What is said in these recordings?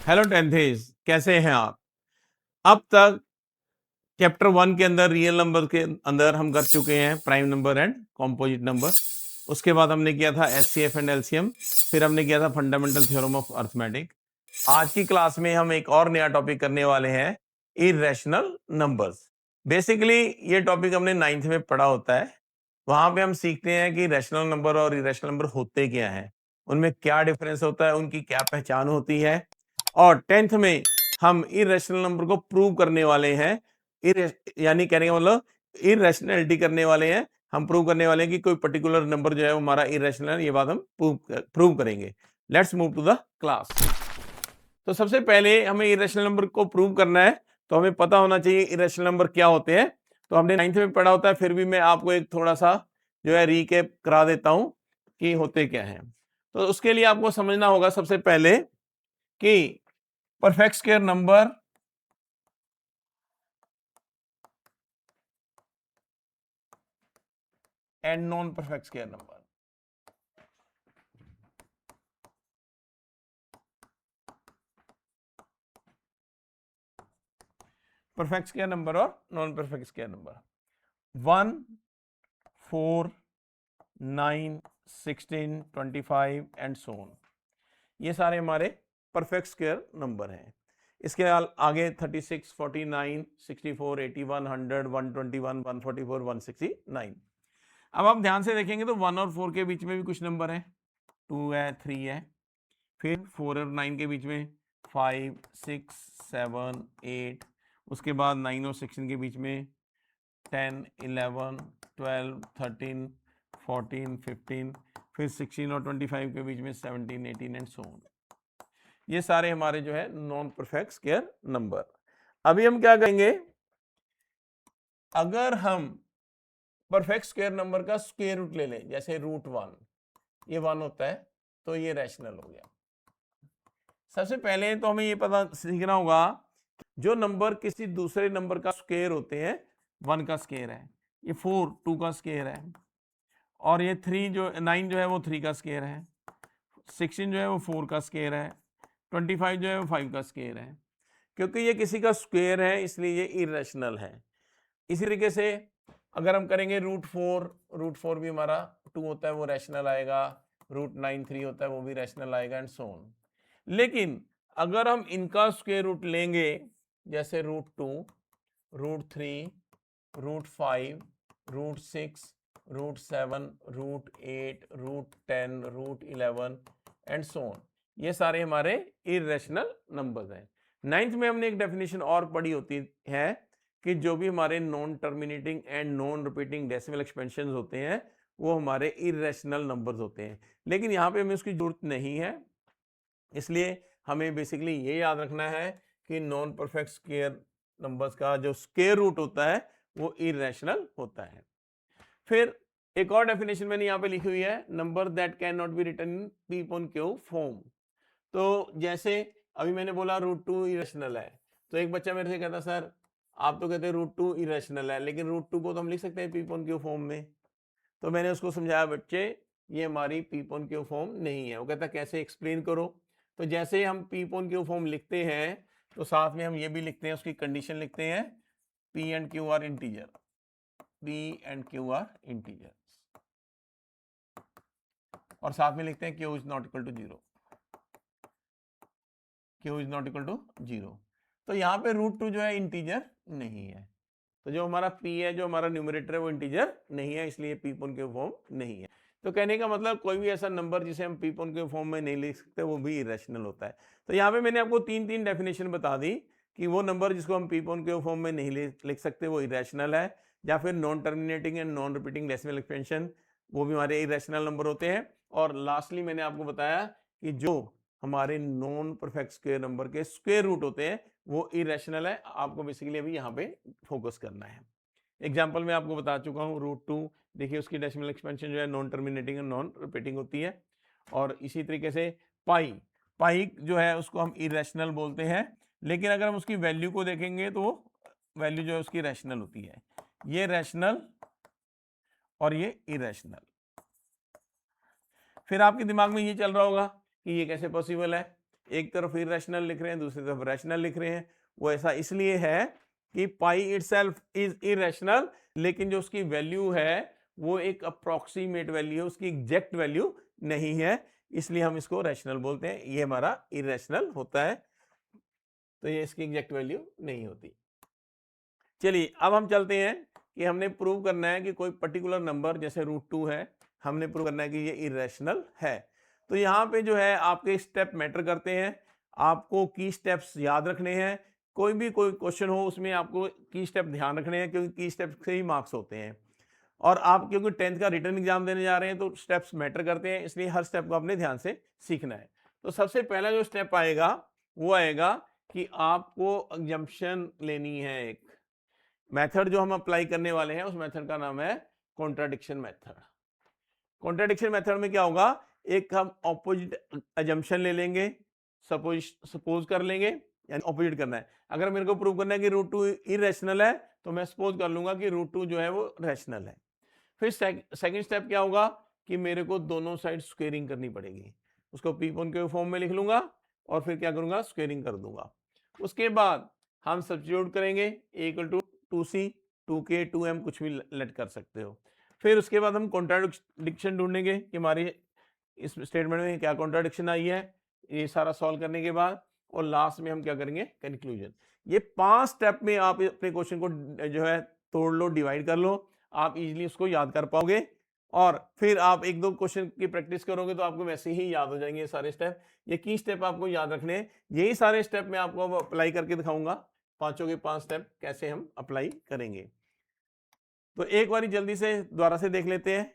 Hello टेंथेज, कैसे हैं आप? अब तक चैप्टर 1 के अंदर रियल नंबर के अंदर हम कर चुके हैं prime number and composite number. उसके बाद हमने किया था एचसीएफ एंड एलसीएम, फिर हमने किया था फंडामेंटल थ्योरम ऑफ अरिथमेटिक। आज की क्लास में हम एक और नया टॉपिक करने वाले हैं, इरेशनल नंबर्स। बेसिकली ये टॉपिक हमने 9th में पढ़ा होता है। वहां पे हम सीखते हैं कि रैशनल नंबर और इरेशनल नंबर होते क्या हैं, उनमें क्या डिफरेंस होता है, उनकी क्या पहचान होती है। और 10th में हम इरेशनल नंबर को प्रूव करने वाले हैं। यानी कहने का मतलब इरेशनैलिटी करने वाले हैं। हम प्रूव करने वाले हैं कि कोई पर्टिकुलर नंबर जो है वो हमारा इरेशनल है। ये बात हम प्रूव करेंगे। Let's move to the class. तो सबसे पहले हमें इरेशनल नंबर को प्रूव करना है, तो हमें पता होना चाहिए इरेशनल नंबर क्या होते हैं। तो हमने 9th में पढ़ा होता है, फिर भी मैं आपको एक थोड़ा सा जो है रीकैप करा देता हूं कि होते क्या हैं। तो उसके लिए आपको समझना होगा सबसे पहले कि perfect square number and non perfect square number. Perfect square number और non perfect square number 1, 4, 9, 16, 25 and so on, ये सारे हमारे परफेक्ट स्क्वायर नंबर हैं। इसके आगे 36, 49, 64, 81, 100, 121, 144, 169। अब आप ध्यान से देखेंगे तो 1 और 4 के बीच में भी कुछ नंबर है, 2 है, 3 है। फिर 4 और 9 के बीच में 5, 6, 7, 8। उसके बाद 9 और 16 के बीच में 10, 11, 12, 13, 14, 15। फिर 16 और 25 के बीच में 17, 18 एंड सो ऑन। ये सारे हमारे जो है नॉन परफेक्ट स्क्वायर नंबर। अभी हम क्या करेंगे, अगर हम परफेक्ट स्क्वायर नंबर का स्क्वायर रूट ले लें, जैसे √1, ये 1 होता है, तो ये रैशनल हो गया। सबसे पहले तो हमें ये पता सीखना होगा, जो नंबर किसी दूसरे नंबर का स्क्वायर होते हैं, 1 का स्क्वायर है, ये 4 2 का स्क्वायर है, और ये 9 जो है वो 3 का स्क्वायर है, 16 जो है वो 4 का स्क्वायर है, 25 जो है वो 5 का स्क्वायर है। क्योंकि ये किसी का स्क्वायर है इसलिए ये इरेशनल है। इसी तरीके से अगर हम करेंगे √4 भी हमारा 2 होता है, वो रैशनल आएगा। √9 3 होता है, वो भी रैशनल आएगा एंड सो ऑन। लेकिन अगर हम इनका स्क्वायर रूट लेंगे, जैसे √2, √3, √5, √6, √7, √8, √10, √11 एंड सो ऑन, ये सारे हमारे इरेशनल नंबर्स हैं। 9th में हमने एक डेफिनेशन और पढ़ी होती है कि जो भी हमारे non terminating and non repeating decimal expansion होते हैं वो हमारे इरेशनल नंबर्स होते हैं। लेकिन यहाँ पे हमें उसकी जरूरत नहीं है, इसलिए हमें बेसिकली ये याद रखना है कि नॉन परफेक्ट स्क्वायर नंबर्स का जो स्क्वायर रूट होता है वो इरेशनल होता है। फिर एक और डेफिनेशन मैंने यहाँ पे लिखी हुई है, number that can not be written in P upon Q form. तो जैसे अभी मैंने बोला √2 इरेशनल है, तो एक बच्चा मेरे से कहता सर आप तो कहते हैं √2 इरेशनल है, लेकिन √2 को तो हम लिख सकते हैं पी अपॉन क्यू फॉर्म में। तो मैंने उसको समझाया, बच्चे ये हमारी पी अपॉन क्यू फॉर्म नहीं है। वो कहता कैसे, एक्सप्लेन करो। तो जैसे हम पी अपॉन क्यू फॉर्म लिखते हैं तो साथ में हम ये भी लिखते हैं, उसकी कंडीशन लिखते हैं, P and Q are integer, P and Q are integer, और साथ में लिखते हैं Q is not equal to 0, Q is not equal to 0। तो यहाँ पे √2 जो है इंटीजर नहीं है, तो जो हमारा p है, जो हमारा न्यूमरेटर है, वो इंटीजर नहीं है, इसलिए p अपॉन क्यू फॉर्म नहीं है। तो कहने का मतलब कोई भी ऐसा नंबर जिसे हम p अपॉन क्यू फॉर्म में नहीं लिख सकते वो भी इरेशनल होता है। तो यहाँ पे मैंने आपको 3 डेफिनेशन बता दी कि वो नंबर जिसको हम p अपॉन क्यू फॉर्म में नहीं लिख सकते वो इरेशनल है, या फिर non terminating and non repeating decimal expansion, वो भी हमारे इरेशनल नंबर होते हैं। और लास्टली मैंने आपको बताया कि जो हमारे नॉन परफेक्ट स्क्वायर नंबर के स्क्वायर रूट होते हैं वो इरेशनल है। आपको बेसिकली अभी यहाँ पे फोकस करना है। एग्जाम्पल में आपको बता चुका हूँ, √2 देखिए उसकी डेसिमल एक्सपेंशन जो है नॉन टर्मिनेटिंग और नॉन रिपीटिंग होती है। और इसी तरीके से पाई पाई जो है उसको हम इरेशनल बोलते हैं, लेकिन अगर हम उसकी वैल्यू को देखेंगे तो वैल्यू जो है उसकी रैशनल होती है। ये रैशनल और ये इरेशनल। फिर आपके दिमाग में ये चल रहा होगा कि ये कैसे पॉसिबल है। एक तरफ इरेशनल लिख रहे हैं, दूसरी तरफ रैशनल लिख रहे हैं। वो ऐसा इसलिए है कि पाई इटसेल्फ इज इरेशनल, लेकिन जो उसकी वैल्यू है वो एक अप्रोक्सीमेट वैल्यू है, उसकी एग्जैक्ट वैल्यू नहीं है, इसलिए हम इसको रैशनल बोलते हैं। ये हमारा इरेशनल होता है, तो ये इसकी एग्जैक्ट वैल्यू नहीं होती। चलिए अब हम चलते हैं कि हमने प्रूव करना है कि कोई पर्टिकुलर नंबर जैसे √2 है, हमने प्रूव करना है कि ये इरेशनल है। तो यहाँ पे जो है आपके स्टेप मैटर करते हैं, आपको की स्टेप्स याद रखने हैं। कोई क्वेश्चन हो उसमें आपको की स्टेप ध्यान रखने हैं, क्योंकि की स्टेप से ही मार्क्स होते हैं। और आप क्योंकि 10th का रिटर्न एग्जाम देने जा रहे हैं तो स्टेप्स मैटर करते हैं, इसलिए हर स्टेप को आपने ध्यान से सीखना है। तो सबसे पहला जो स्टेप आएगा वो आएगा कि आपको एग्जम्पशन लेनी है। एक मेथड जो हम अप्लाई करने वाले हैं उस मेथड का नाम है कॉन्ट्राडिक्शन मेथड। कॉन्ट्राडिक्शन मेथड में क्या होगा, एक हम ऑपोजिट अजम्पशन ले लेंगे, सपोज कर लेंगे, यानी ऑपोजिट करना है। अगर मेरे को प्रूव करना है कि √2 इरेशनल है तो मैं सपोज कर लूंगा कि √2 जो है वो रैशनल है। फिर सेकंड स्टेप क्या होगा कि मेरे को दोनों साइड स्क्वेयरिंग करनी पड़ेगी, उसको पीपॉन के फॉर्म में लिख लूंगा और फिर क्या करूंगा, स्क्वेयरिंग कर दूंगा। उसके बाद हम सब्स्टिट्यूट करेंगे, a equal to 2c 2k 2m कुछ भी लेट कर सकते हो। फिर उसके बाद हम कॉन्ट्राडिक्शन ढूंढेंगे कि हमारी इस स्टेटमेंट में क्या कॉन्ट्राडिक्शन आई है, ये सारा सॉल्व करने के बाद, और लास्ट में हम क्या करेंगे, कंक्लूजन। ये 5 स्टेप में आप अपने क्वेश्चन को जो है तोड़ लो, डिवाइड कर लो, आप इजीली उसको याद कर पाओगे। और फिर आप 1-2 क्वेश्चन की प्रैक्टिस करोगे तो आपको वैसे ही याद हो जाएंगे ये सारे स्टेप। ये की स्टेप आपको याद रखने हैं, यही सारे स्टेप मैं आपको अब अप्लाई करके दिखाऊंगा, पांचों के 5 स्टेप कैसे हम अप्लाई करेंगे। तो एक बार जल्दी से दोबारा से देख लेते हैं।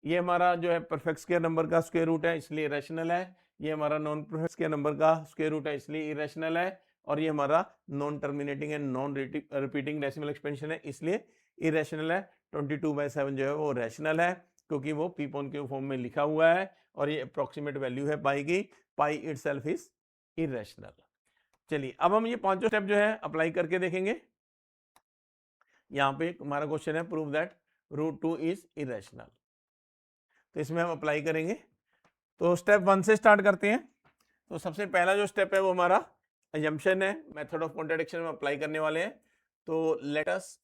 ये हमारा जो है परफेक्ट स्क्वायर नंबर का स्क्वायर रूट है इसलिए रैशनल है, ये हमारा नॉन परफेक्ट स्क्वायर नंबर का स्क्वायर रूट है इसलिए इरेशनल है, और ये हमारा non terminating and non repeating decimal expansion है इसलिए इरेशनल है। 22/7 जो है वो रैशनल है क्योंकि वो पीपॉन के फॉर्म में लिखा हुआ है, और ये अप्रोक्सीमेट वैल्यू है पाई की, पाई इटसेल्फ इज इरेशनल। चलिए अब हम ये पांचों स्टेप जो है अप्लाई करके देखेंगे। यहाँ पे हमारा क्वेश्चन है प्रूव दैट √2 इज इरेशनल, तो इसमें हम अप्लाई करेंगे। तो स्टेप 1 से स्टार्ट करते हैं। तो सबसे पहला जो स्टेप है वो हमारा assumption है, मेथड ऑफ कॉन्ट्राडिक्शन में अप्लाई करने वाले हैं। तो let us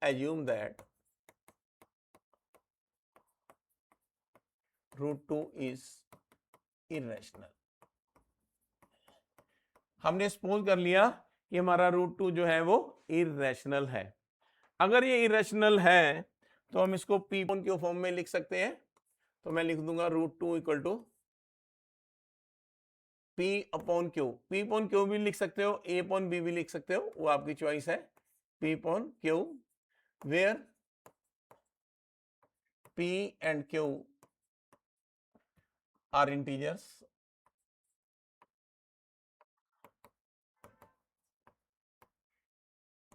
assume that √2 is irrational. हमने सपोज कर लिया कि हमारा √2 जो है वो इरेशनल है। अगर ये इरेशनल है तो हम इसको पीपॉन के फॉर्म में लिख सकते हैं। तो मैं लिख दूंगा √2 इक्वल टू P/Q। P/Q भी लिख सकते हो, A/B भी लिख सकते हो, वो आपकी चॉइस है। P/Q where P and Q are integers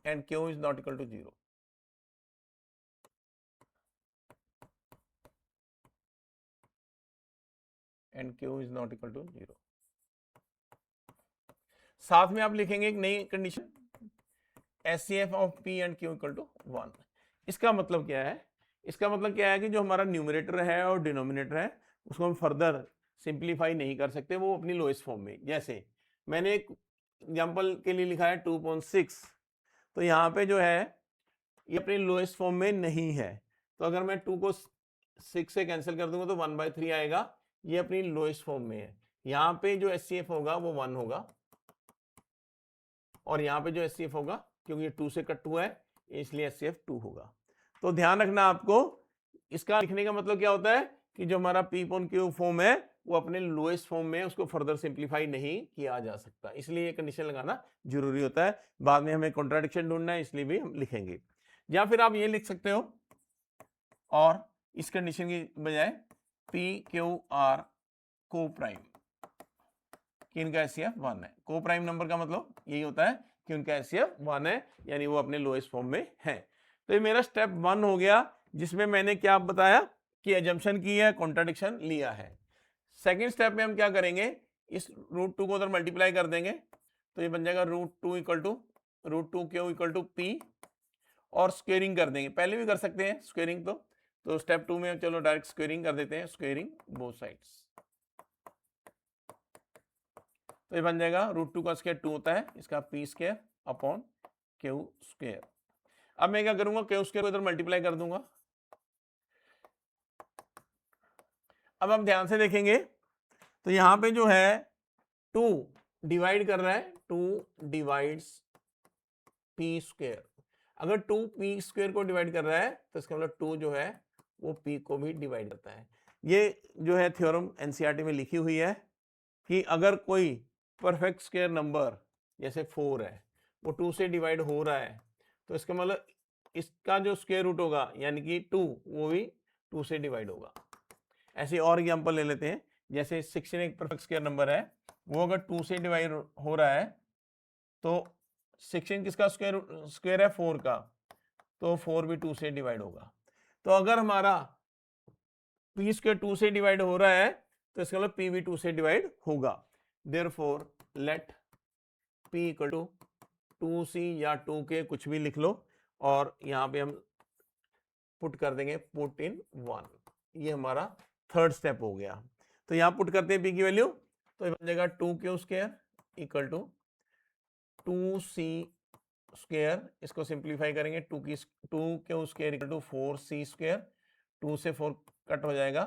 and Q is not equal to 0। and Q is not equal to 0। साथ में आप लिखेंगे एक नई condition, SCF of P and Q equal to 1। इसका मतलब क्या है, इसका मतलब क्या है कि जो हमारा न्यूमरेटर है और डिनोमिनेटर है उसको हम फर्दर सिंप्लीफाई नहीं कर सकते, वो अपनी लोएस्ट फॉर्म में। जैसे मैंने एक एग्जांपल के लिए लिखा है 2.6, तो यहाँ पे जो है ये अपनी लोएस्ट फॉर्म में नहीं है, तो अगर मैं 2 को 6 से कैंसिल कर दूंगा तो 1/3 आएगा, ये अपनी लोएस्ट फॉर्म में है। यहाँ पे जो SCF होगा वो 1 होगा, और यहाँ पे जो SCF होगा, क्योंकि ये 2 से कट हुआ है इसलिए SCF 2 होगा। तो ध्यान रखना आपको, इसका लिखने का मतलब क्या होता है कि जो हमारा P/Q फॉर्म है वो अपने लोएस्ट फॉर्म में, उसको फर्दर सिंप्लीफाई नहीं किया जा सकता, इसलिए ये कंडीशन लगाना जरूरी होता है। बाद में हमें कॉन्ट्राडिक्शन ढूंढना है इसलिए भी हम लिखेंगे। या फिर आप ये लिख सकते हो, और इस कंडीशन की बजाय PQR को प्राइम कि इनका SCF 1 है। को प्राइम नंबर का मतलब यही होता है कि उनका SCF 1 है, यानी वो अपने लोएस्ट फॉर्म में है। तो ये मेरा स्टेप 1 हो गया, जिसमें मैंने क्या बताया कि एजम्पशन की है, कॉन्ट्राडिक्शन लिया है। सेकंड स्टेप में हम क्या करेंगे, इस √2 को उधर मल्टीप्लाई कर देंगे, तो ये बन जाएगा √2 equal to √2Q equal to P, और स्क्वेयरिंग कर देंगे। पहले भी कर सकते हैं स्क्वेयरिंग, तो स्टेप 2 में चलो डायरेक्ट स्क्वेयरिंग कर देते हैं, स्क्वेयरिंग बोथ साइड्स। तो ये बन जाएगा √2 का स्क्वायर 2 होता है, इसका p square upon q square. अब मैं क्या करूंगा, q स्क्वायर को इधर मल्टीप्लाई कर दूंगा। अब हम ध्यान से देखेंगे तो यहां पे जो है 2 डिवाइड कर रहा है, 2 डिवाइड्स p स्क्वायर। अगर 2 p स्क्वायर को डिवाइड कर रहा है तो इसका मतलब 2 जो है वो p को भी डिवाइड करता है। ये जो है थ्योरम एनसीईआरटी में लिखी हुई है कि अगर कोई परफेक्ट स्क्वायर नंबर जैसे 4 है वो 2 से डिवाइड हो रहा है तो इसका मतलब इसका जो स्क्वायर रूट होगा यानी कि 2 वो भी 2 से डिवाइड होगा। ऐसे और एग्जांपल ले लेते हैं, जैसे 16 एक परफेक्ट स्क्वायर नंबर है, वो अगर 2 से डिवाइड हो रहा है तो 16 किसका स्क्वायर है, 4 का, तो 4 भी 2 से डिवाइड होगा। तो अगर हमारा p स्क्वायर 2 से डिवाइड हो रहा है तो इसका मतलब p भी 2 से डिवाइड होगा। Therefore let p equal to 2c या 2k कुछ भी लिख लो और यहाँ पे हम पुट कर देंगे पुट इन 1। ये हमारा थर्ड स्टेप हो गया। तो यहाँ पुट करते हैं p की वैल्यू, तो ये बन जाएगा 2q square equal to 2c square, इसको सिंप्लीफाई करेंगे 2q square equal to 4c square, 2 से 4 कट हो जाएगा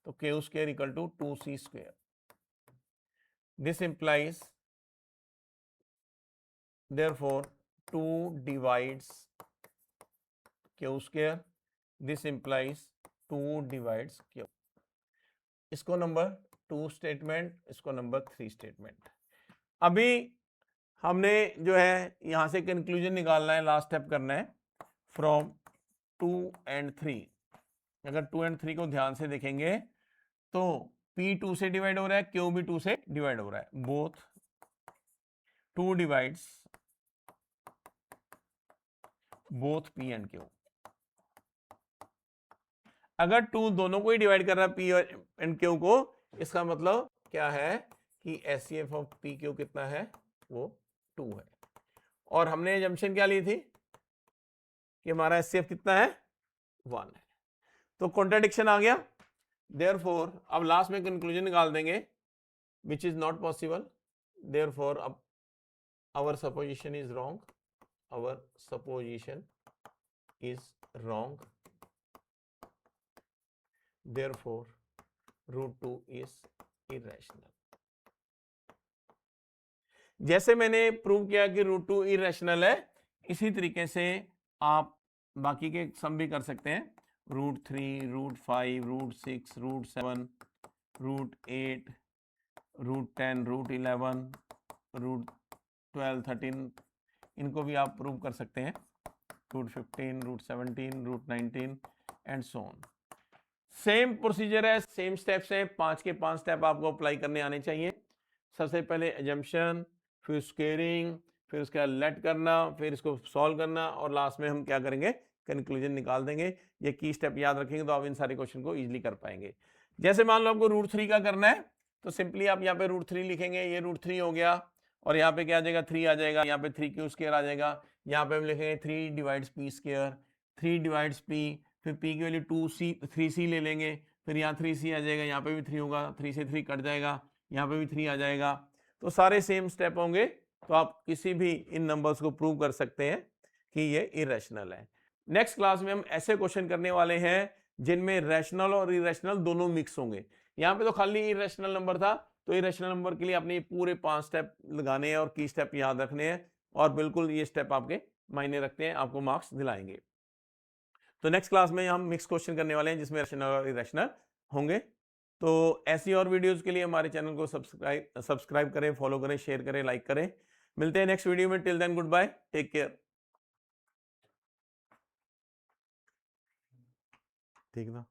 तो q square equal to 2c square. This implies therefore 2 divides q square, this implies 2 divides q। इसको नंबर 2 स्टेटमेंट, इसको number 3 statement. अभी हमने जो है यहां से कंक्लूजन निकालना है, लास्ट स्टेप करना है फ्रॉम 2 and 3। अगर 2 and 3 को ध्यान से देखेंगे तो p 2 से डिवाइड हो रहा है, q भी 2 से डिवाइड हो रहा है, both 2 divides both p and q। अगर 2 दोनों को ही डिवाइड कर रहा है p and q को, इसका मतलब क्या है कि HCF ऑफ p q कितना है, वो 2 है। और हमने जंक्शन क्या ली थी कि हमारा HCF कितना है, 1 है। तो कॉन्ट्राडिक्शन आ गया। देयरफॉर अब लास्ट में कंक्लूजन निकाल देंगे which is not possible. Therefore अब our supposition is wrong, our supposition is wrong, therefore √2 is irrational। जैसे मैंने प्रूव किया कि √2 इरेशनल है, इसी तरीके से आप बाकी के सम भी कर सकते हैं। √3, √5, √6, √7, √8, √10, √11, √12, 13, इनको भी आप प्रूव कर सकते हैं। √15, √17, √19 and so on. Same procedure है, सेम स्टेप्स हैं, 5 के 5 स्टेप आपको अप्लाई करने आने चाहिए। सबसे पहले एजम्पशन, फिर स्क्वेयरिंग, फिर उसके बाद लेट करना, फिर इसको सॉल्व करना और लास्ट में हम क्या करेंगे, कंक्लूजन निकाल देंगे। ये की स्टेप याद रखेंगे तो आप इन सारे क्वेश्चन को इजीली कर पाएंगे। जैसे मान लो आपको √3 का करना है तो सिंपली आप यहाँ पे √3 लिखेंगे, ये √3 हो गया और यहाँ पे क्या आ जाएगा, 3 आ जाएगा, यहाँ पे 3q स्क्वायर आ जाएगा, यहाँ पे हम लिखेंगे 3 divides p square, 3 divides p, फिर p की वैल्यू 3c ले लेंगे, फिर यहाँ 3c आ जाएगा, यहाँ पे भी 3 होगा, 3 से 3 कट जाएगा, यहाँ पे भी 3 आ जाएगा। तो सारे सेम स्टेप होंगे, तो आप किसी भी इन नंबर्स को प्रूव कर सकते हैं कि ये इरेशनल है। नेक्स्ट क्लास में हम ऐसे क्वेश्चन करने वाले हैं जिनमें रैशनल और इरेशनल दोनों मिक्स होंगे। यहाँ पे तो खाली इरेशनल नंबर था, तो इरेशनल नंबर के लिए आपने पूरे 5 स्टेप लगाने हैं और की स्टेप याद रखने हैं और बिल्कुल ये स्टेप आपके मायने रखते हैं, आपको मार्क्स दिलाएंगे। तो नेक्स्ट क्लास में हम मिक्स क्वेश्चन करने वाले हैं जिसमें रैशनल और इरेशनल होंगे। तो ऐसी और वीडियोस के लिए हमारे चैनल को सब्सक्राइब करें, फॉलो करें, शेयर करें, लाइक करें। मिलते हैं नेक्स्ट वीडियो में। Till then good bye, take care. ठीक ना।